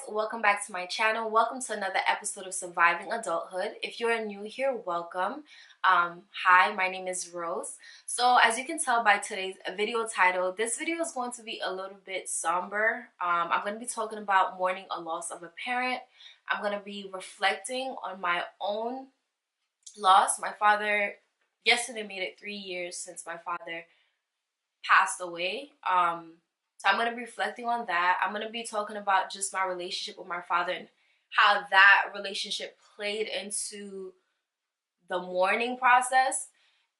welcome back to my channel. Welcome to another episode of Surviving Adulthood. If you're new here, welcome. Hi, my name is Rose. So as you can tell by today's video title, this video is going to be a little bit somber. I'm going to be talking about mourning a loss of a parent. I'm going to be reflecting on my own loss. My father, yesterday made it 3 years since my father passed away. So I'm going to be reflecting on that. I'm going to be talking about just my relationship with my father and how that relationship played into the mourning process.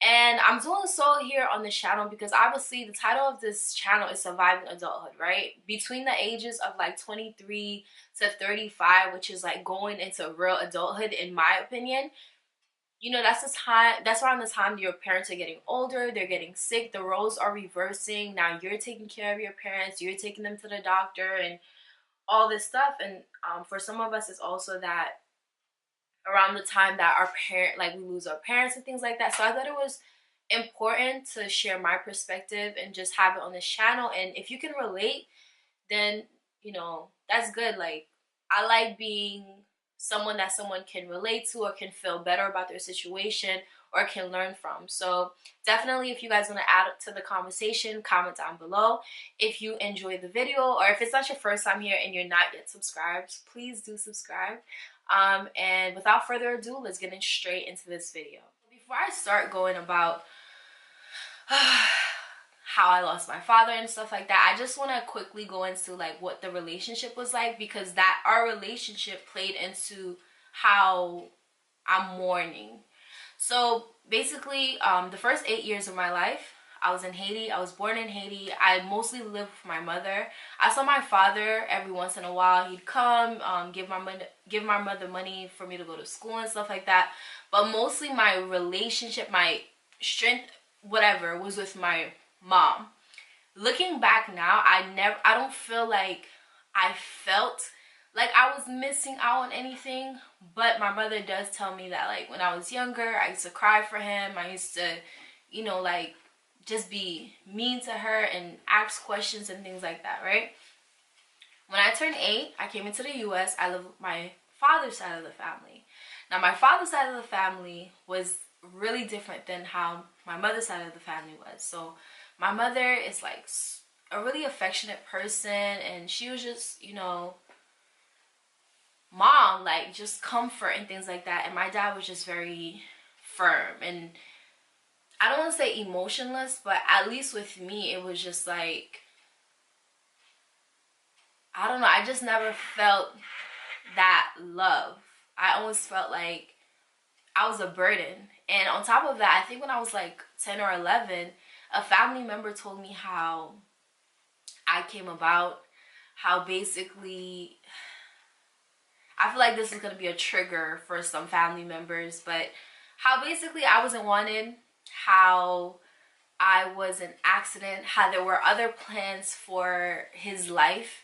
And I'm doing so here on this channel because obviously the title of this channel is Surviving Adulthood, right? Between the ages of like 23 to 35, which is like going into real adulthood in my opinion, you know, that's around the time your parents are getting older, they're getting sick, the roles are reversing. Now you're taking care of your parents, you're taking them to the doctor and all this stuff. And for some of us, it's also that around the time that our parent, like, we lose our parents and things like that. So I thought it was important to share my perspective and just have it on this channel. And if you can relate, then, you know, that's good. Like, I like being someone that someone can relate to or can feel better about their situation or can learn from. So definitely, if you guys want to add to the conversation, comment down below. If you enjoyed the video, or if it's not your first time here and you're not yet subscribed, please do subscribe. And without further ado, let's get straight into this video. Before I start going about how I lost my father and stuff like that, I just want to quickly go into like what the relationship was like, because that our relationship played into how I'm mourning. So basically, the first 8 years of my life, I was in Haiti. I was born in Haiti. I mostly lived with my mother. I saw my father every once in a while. He'd come, give my mother money for me to go to school and stuff like that. But mostly my relationship, my strength, whatever, was with my mom. Looking back now, I don't feel like I felt like I was missing out on anything, but my mother does tell me that, like, when I was younger, I used to cry for him. I used to, you know, like, just be mean to her and ask questions and things like that, right? When I turned 8, I came into the US. I lived with my father's side of the family. Now, my father's side of the family was really different than how my mother's side of the family was. So my mother is like a really affectionate person, and she was just, you know, mom, like, just comfort and things like that. And my dad was just very firm, and I don't want to say emotionless, but at least with me, it was just like, I don't know, I just never felt that love. I always felt like I was a burden. And on top of that, I think when I was like 10 or 11, a family member told me how I came about, how basically, I feel like this is going to be a trigger for some family members, but how basically I wasn't wanted, how I was an accident, how there were other plans for his life,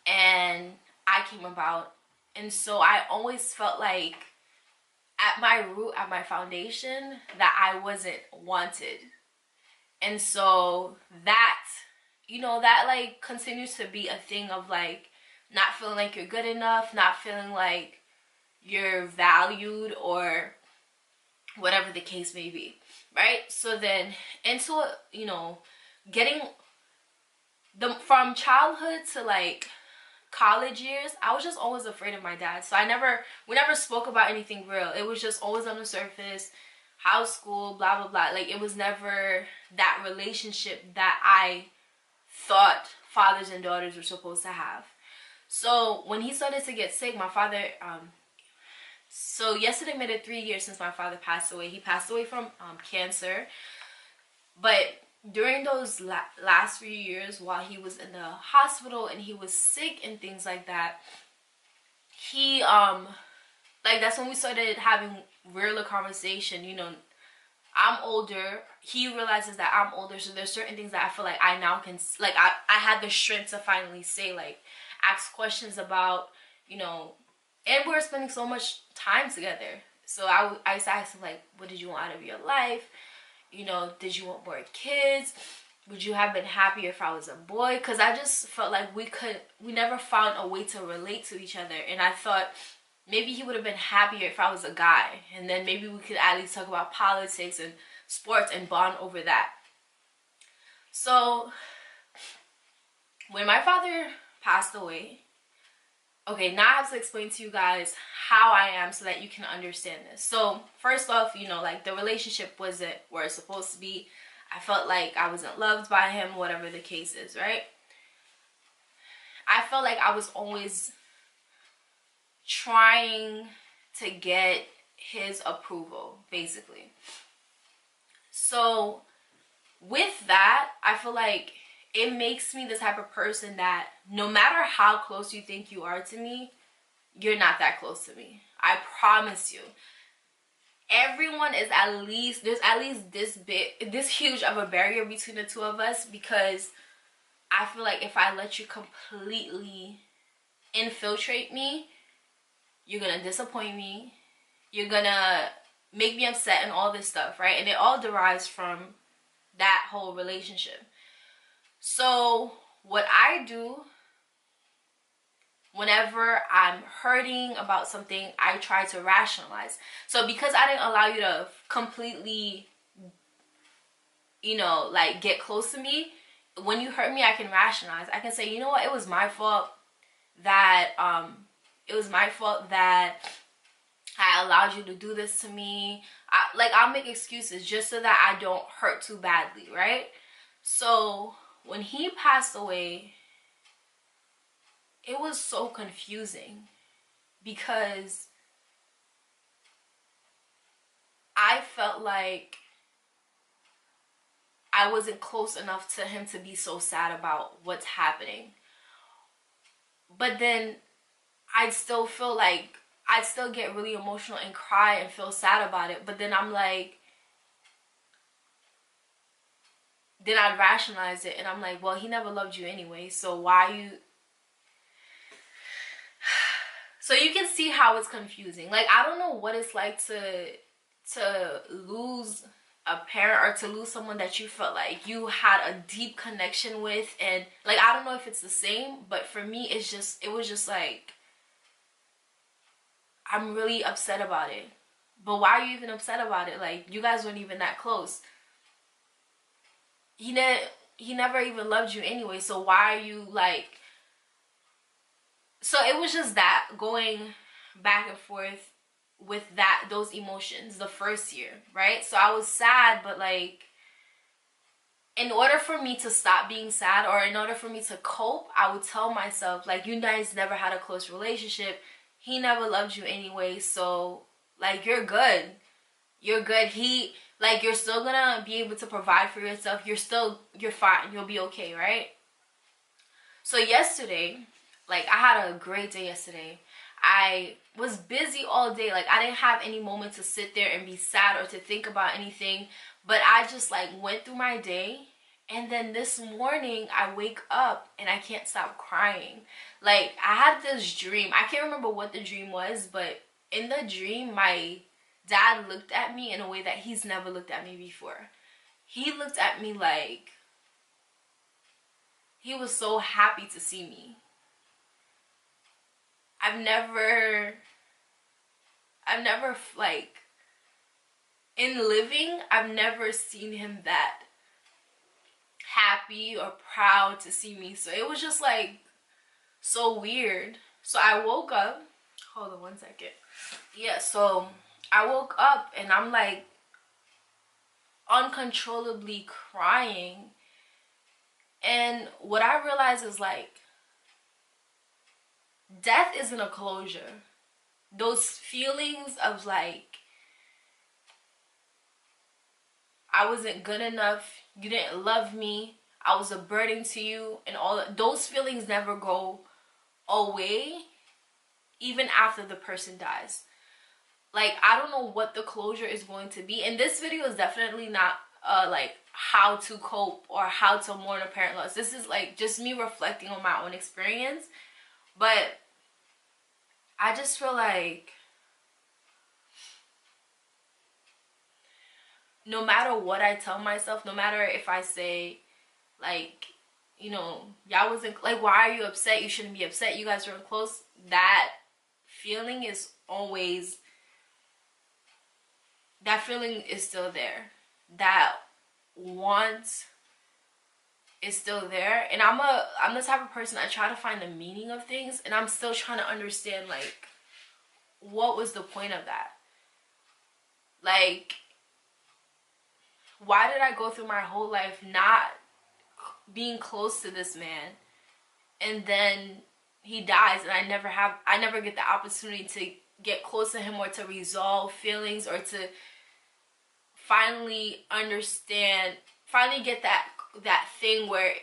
and I came about. And so I always felt like, at my root, at my foundation, that I wasn't wanted. And so that, you know, that like continues to be a thing of like not feeling like you're good enough, not feeling like you're valued, or whatever the case may be, right? So then into, you know, getting from childhood to like college years, I was just always afraid of my dad. So we never spoke about anything real. It was just always on the surface, house, school, blah blah blah. Like, it was never that relationship that I thought fathers and daughters were supposed to have. So when he started to get sick, my father, so yesterday made it 3 years since my father passed away. He passed away from cancer. But during those last few years, while he was in the hospital and he was sick and things like that, he like, that's when we started having realer conversation. You know, I'm older, he realizes that I'm older, so there's certain things that I feel like I now can, like, I had the strength to finally say, like, ask questions about, you know. And we were spending so much time together, so I used to ask him, like, what did you want out of your life? You know, did you want more kids? would you have been happier if I was a boy? Because I just felt like we never found a way to relate to each other. And I thought maybe he would have been happier if I was a guy. And then maybe we could at least talk about politics and sports and bond over that. So when my father passed away, okay, now I have to explain to you guys how I am so that you can understand this. So first off, you know, like the relationship wasn't where it's supposed to be. I felt like I wasn't loved by him, whatever the case is, right? I felt like I was always trying to get his approval, basically. So with that, I feel like it makes me the type of person that no matter how close you think you are to me, you're not that close to me. I promise you. Everyone is there's at least this huge of a barrier between the two of us, because I feel like if I let you completely infiltrate me, you're gonna disappoint me, you're gonna make me upset and all this stuff, right? And it all derives from that whole relationship. So what I do whenever I'm hurting about something, I try to rationalize. So because I didn't allow you to completely, you know, like get close to me, when you hurt me, I can rationalize. I can say, you know what, it was my fault that I allowed you to do this to me. I'll make excuses just so that I don't hurt too badly, right? So when he passed away, it was so confusing because I felt like I wasn't close enough to him to be so sad about what's happening. But then I'd still feel like I'd still get really emotional and cry and feel sad about it. But then I'm like, then I'd rationalize it and I'm like, well, he never loved you anyway, so why you... So you can see how it's confusing. Like, I don't know what it's like to lose a parent or to lose someone that you felt like you had a deep connection with, and like, I don't know if it's the same, but for me it was just like, I'm really upset about it. But why are you even upset about it? Like, you guys weren't even that close. He never even loved you anyway, so why are you like... So it was just that, going back and forth with those emotions the first year, right? So I was sad, but like, in order for me to stop being sad, or in order for me to cope, I would tell myself, like, you guys never had a close relationship, he never loved you anyway, so like, you're good. You're good. You're still gonna be able to provide for yourself. You're fine. You'll be okay, right? So yesterday, like, I had a great day yesterday. I was busy all day. Like, I didn't have any moment to sit there and be sad or to think about anything. But I just, like, went through my day. And then this morning, I wake up and I can't stop crying. Like, I had this dream. I can't remember what the dream was, but in the dream, my dad looked at me in a way that he's never looked at me before. He looked at me like he was so happy to see me. I've never, like, in living, I've never seen him that happy or proud to see me. So it was just, like, so weird. So I woke up. Hold on one second. Yeah, so I woke up and I'm, like, uncontrollably crying. And what I realized is, like, death isn't a closure. Those feelings of, like, I wasn't good enough, you didn't love me, I was a burden to you, and all that, those feelings never go away even after the person dies. Like, I don't know what the closure is going to be. And this video is definitely not like how to cope or how to mourn a parent loss. This is like just me reflecting on my own experience. But I just feel like no matter what I tell myself, no matter if I say, Like, you know, y'all wasn't, like, why are you upset? You shouldn't be upset. You guys weren't close. That feeling is always, that feeling is still there. That want is still there. And I'm the type of person, I try to find the meaning of things, and I'm still trying to understand, like, what was the point of that? Like, why did I go through my whole life not being close to this man, and then he dies, and I never get the opportunity to get close to him, or to resolve feelings, or to finally understand, finally get that thing where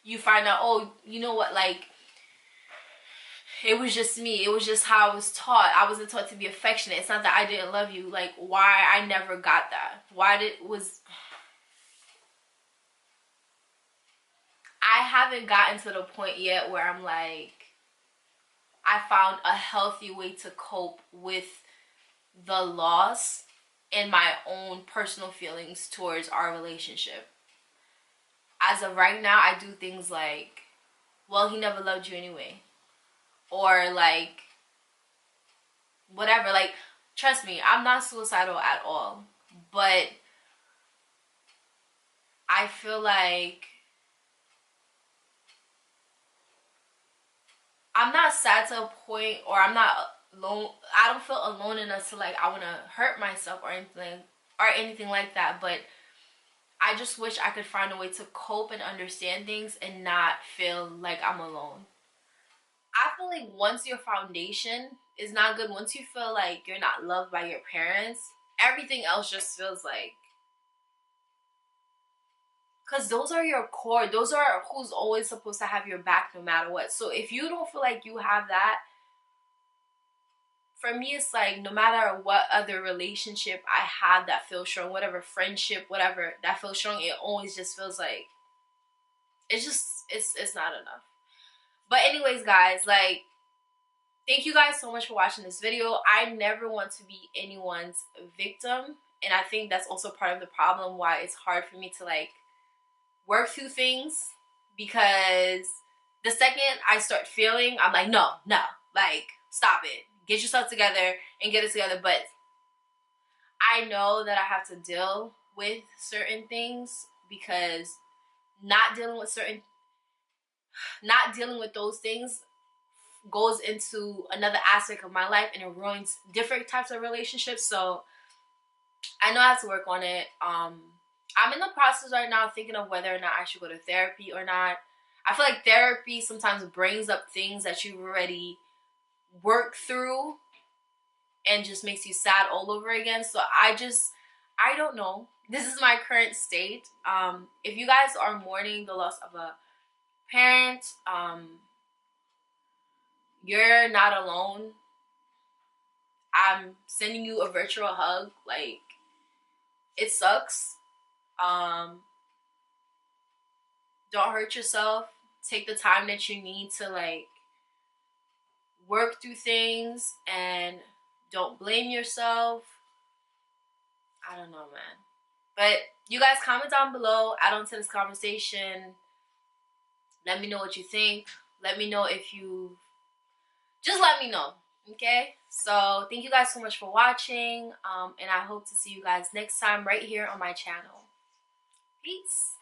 you find out, oh, you know what, like, it was just me. It was just how I was taught. I wasn't taught to be affectionate. It's not that I didn't love you. Like, why I never got that? I haven't gotten to the point yet where I'm like, I found a healthy way to cope with the loss and my own personal feelings towards our relationship. As of right now, I do things like, well, he never loved you anyway. Or, like, whatever. Like, trust me, I'm not suicidal at all. But I feel like I'm not sad to a point, or I'm not alone. I don't feel alone enough to, like, I want to hurt myself or anything like that. But I just wish I could find a way to cope and understand things and not feel like I'm alone. I feel like once your foundation is not good, once you feel like you're not loved by your parents, everything else just feels like, because those are your core, those are who's always supposed to have your back no matter what. So if you don't feel like you have that, for me, it's like, no matter what other relationship I have that feels strong, whatever friendship, whatever that feels strong, it always just feels like it's not enough. But anyways, guys, like, thank you guys so much for watching this video. I never want to be anyone's victim, and I think that's also part of the problem why it's hard for me to, like, work through things, because the second I start feeling, I'm like, no, like, stop it, get yourself together and get it together. But I know that I have to deal with certain things, because not dealing with those things goes into another aspect of my life, and it ruins different types of relationships. So I know I have to work on it. I'm in the process right now thinking of whether or not I should go to therapy or not. I feel like therapy sometimes brings up things that you've already worked through and just makes you sad all over again. So I don't know. This is my current state. If you guys are mourning the loss of a parent, you're not alone. I'm sending you a virtual hug. Like, it sucks. Don't hurt yourself. Take the time that you need to, like, work through things, and don't blame yourself. I don't know, man. But you guys comment down below, add on to this conversation. Let me know what you think. Let me know if you, just let me know, okay? So thank you guys so much for watching, and I hope to see you guys next time right here on my channel. Peace.